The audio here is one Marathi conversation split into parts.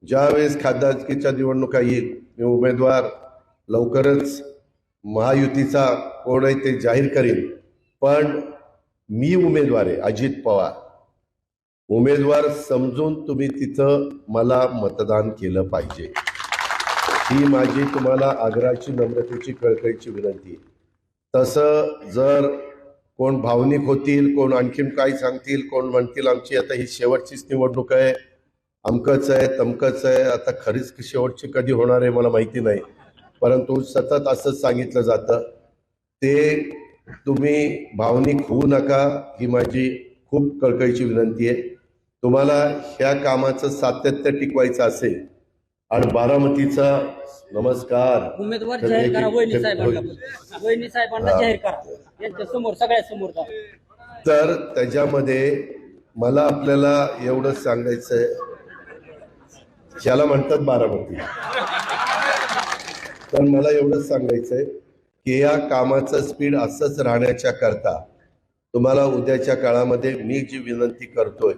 ज्यावेळेस खासदारकीच्या निवडणुका येईल मी उमेदवार लवकरच महायुतीचा कोण आहे ते जाहीर करेन। पण मी उमेदवार आहे अजित पवार, उमेदवार समजून तुम्ही तिथं मला मतदान केलं पाहिजे, ही माझी तुम्हाला आग्रहाची नम्रतेची कळकळीची विनंती आहे। तसं जर कोण भावनिक होतील, कोण आणखीन काय सांगतील, कोण म्हणतील आमची आता ही शेवटचीच निवडणूक आहे, अमकच आहे तमकच आहे, आता खरीच शेवटची कधी होणार आहे मला माहिती नाही, परंतु सतत असंच सांगितलं जातं। ते तुम्ही भावनिक होऊ नका, ही माझी खूप कळकळीची विनंती आहे। तुम्हाला ह्या कामाचं सातत्य टिकवायचं असेल आणि बारामतीचा नमस्कार उमेदवार जाहीर करा, वहिनी साहेबांना जाहीर करा यांच्या समोर सगळ्यासमोर। तर त्याच्यामध्ये मला आपल्याला एवढं सांगायचंय, ज्याला म्हणतात बारामती, तर मला एवढंच सांगायचंय की या कामाचं स्पीड असंच राहण्याच्या करता तुम्हाला उद्याच्या काळामध्ये मी जी विनंती करतोय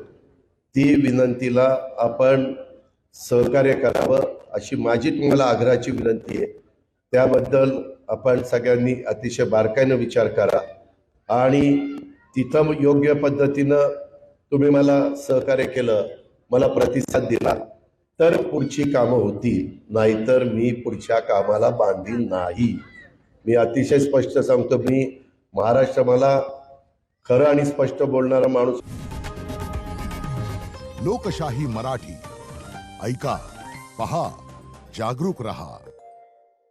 ती विनंतीला आपण सहकार्य करावं अशी माझी तुम्हाला आग्रहाची विनंती आहे। त्याबद्दल आपण सगळ्यांनी अतिशय बारकाईनं विचार करा आणि तिथं योग्य पद्धतीनं तुम्ही मला सहकार्य केलं, मला प्रतिसाद दिला तर पुढची कामं होतील, नाहीतर मी पुढच्या कामाला बांधील नाही। मी अतिशय स्पष्ट सांगतो, मी महाराष्ट्र मला खरं आणि स्पष्ट बोलणारा माणूस। लोकशाही मराठी ऐका, पहा, जागरूक रहा।